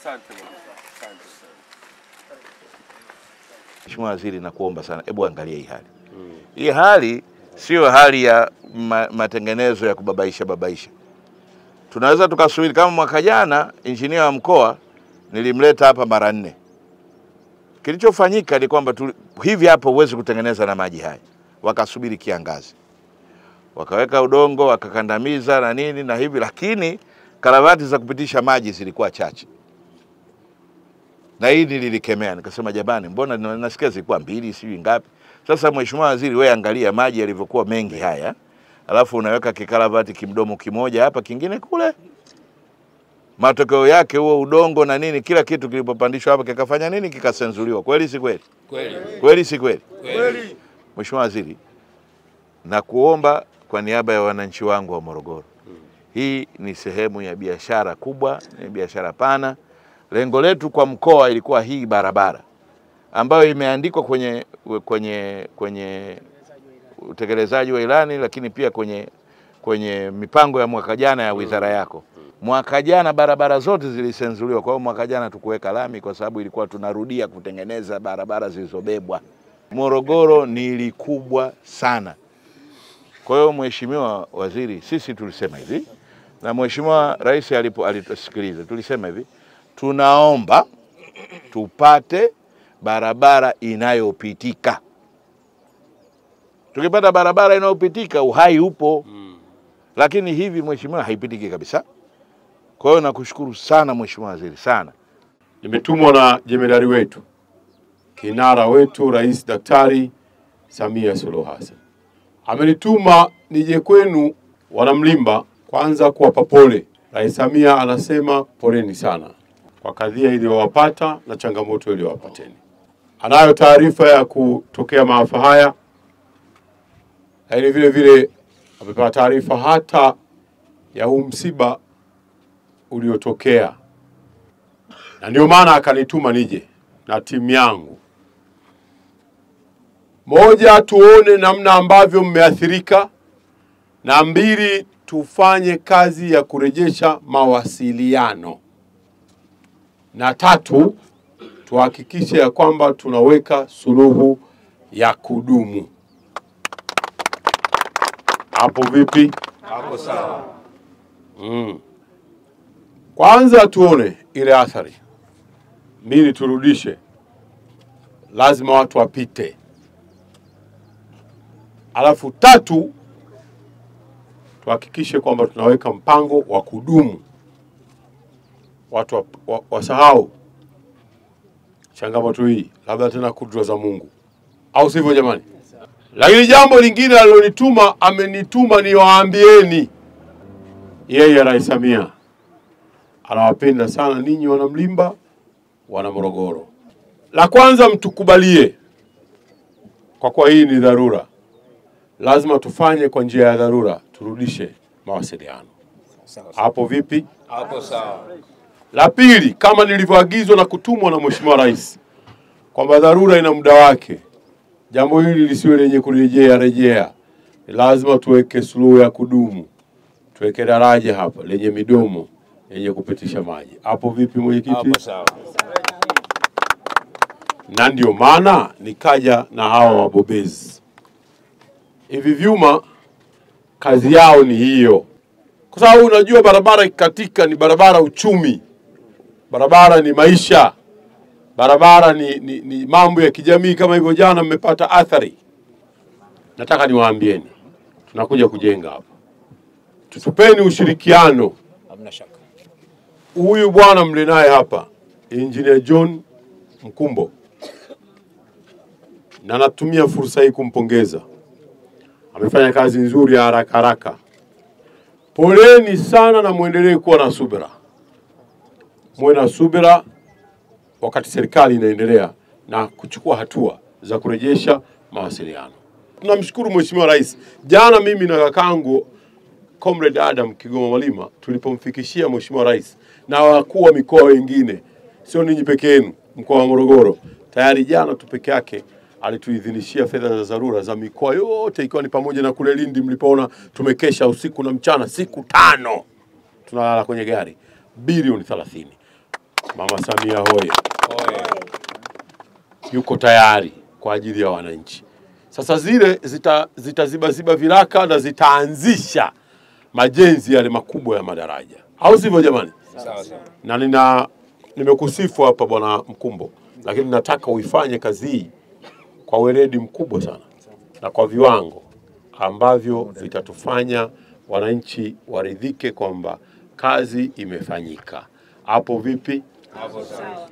Asante. Mheshimiwa Waziri, nakuomba sana, hebu angalia hii hali. Hii hali sio hali ya matengenezo ya babaisha. Tunaweza tukasubiri kama mwaka jana injinia wa mkoa nilimleta hapa mara 4. Kilichofanyika ni kwamba hivi hapa huwezi kutengeneza na maji haya. Wakasubiri kiangazi. Wakaweka udongo, wakakandamiza na nini na hivi, lakini karavati za kupitisha maji zilikuwa chache. Na hii nilikemea, nikasema jamani, mbona nasikia zilikuwa 2 sijui ngapi. Sasa Mheshimiwa Waziri, wewe angalia maji yalivyokuwa mengi haya. Alafu unaweka kikaravati kimdomo kimoja hapa, kingine kule. Matokeo yake huo udongo na nini, kila kitu kilipopandishwa hapa kikafanya nini, kikasenzuliwa. Kweli si kweli? Kweli si kweli? Kweli. Mheshimiwa Waziri, na kuomba kwa niaba ya wananchi wangu wa Morogoro. Hii ni sehemu ya biashara kubwa, ni biashara pana. Lengo letu kwa mkoa ilikuwa hii barabara ambayo imeandikwa kwenye utekelezaji wa ilani, lakini pia kwenye mipango ya mwaka jana ya wizara yako. Mwaka jana barabara zote zilisenzuliwa, kwa hiyo mwaka jana tukuweka lami kwa sababu ilikuwa tunarudia kutengeneza barabara zilizobebwa. Morogoro ni kubwa sana. Kwa hiyo Mheshimiwa Waziri, sisi tulisema hivi, na Mheshimiwa Rais alitusikiliza, tulisema hivi, tunaomba tupate barabara inayopitika. Tukipata barabara inayopitika uhai upo. Lakini hivi Mheshimiwa haipitiki kabisa. Kwa hiyo nakushukuru sana Mheshimiwa Waziri, sana. Nimetumwa na jemedari wetu, kinara wetu, Rais Daktari Samia Suluhu Hassan. Amenituma nije kwenu Wanamlimba kwanza kuwapa pole. Rais Samia anasema poleni sana kwa kadhia iliyowapata na changamoto iliyowapateni. Anayo taarifa ya kutokea maafa haya. Lakini vile vile amepata taarifa hata ya huu msiba uliotokea. Na ndio maana akanituma nije na timu yangu. Moja, tuone namna ambavyo mmeathirika, na 2, tufanye kazi ya kurejesha mawasiliano, na 3, tuhakikishe ya kwamba tunaweka suluhu ya kudumu. Hapo vipi? Hapo sawa. Kwanza tuone ile athari. 2, turudishe. Lazima watu wapite. Alafu 3, tuhakikishe kwamba tunaweka mpango wa kudumu. Watu wasahau changamoto hii, labda tena kudra za Mungu. Au sivyo jamani? Lakini jambo lingine alilonituma, amenituma niwaambieni, yeye Rais Samia anawapenda sana ninyi Wanamlimba, wana Morogoro. La kwanza, mtukubalie, kwa kuwa hii ni dharura, lazima tufanye kwa njia ya dharura, turudishe mawasiliano. Hapo vipi? Hapo sawa. La pili, kama nilivyoagizwa na kutumwa na Mheshimiwa Rais kwamba dharura ina muda wake, jambo hili lisiwe lenye kurejea. Lazima tuweke suluhu ya kudumu. Tuweke daraja hapa lenye midomo yenye kupitisha maji. Hapo vipi mwenyekiti? Hapo sawa. Na ndio maana nikaja na hawa wabobezi. Hivi vyuma kazi yao ni hiyo. Kwa sababu unajua barabara ikikatika ni barabara uchumi. Barabara ni maisha. Barabara ni mambo ya kijamii, kama hivyo jana mmepata athari. Nataka niwaambieni, tunakuja kujenga hapa. Tutupeni ushirikiano. Hamna shaka. Huyu bwana mle naye hapa, Engineer John Mkumbo, na natumia fursa hii kumpongeza. Amefanya kazi nzuri ya haraka. Poleni sana na muendelee kuwa na subira. Muwe na subira wakati serikali inaendelea na kuchukua hatua za kurejesha mawasiliano. Tunamshukuru Mheshimiwa Rais. Jana mimi na kakangu Comrade Adam Kigoma Malima tulipomfikishia Mheshimiwa Rais na wakuu wa mikoa wengine, sio ninyi peke yenu, mkoa wa Morogoro, tayari jana tu peke yake alituidhinishia fedha za dharura za mikoa yote, ikiwa ni pamoja na kule Lindi mlipoona tumekesha usiku na mchana siku 5 tunalala kwenye gari, bilioni 30. Mama Samia hoye. Oye. Yuko tayari kwa ajili ya wananchi. Sasa zile zitaziba viraka na zitaanzisha majenzi yale makubwa ya madaraja. Au sivyo jamani? Sawa sawa. Na nimekusifu hapa Bwana Mkumbo, lakini nataka uifanye kazi hii kwa weledi mkubwa sana na kwa viwango ambavyo vitatufanya wananchi waridhike kwamba kazi imefanyika. Hapo vipi? Hapo sawa.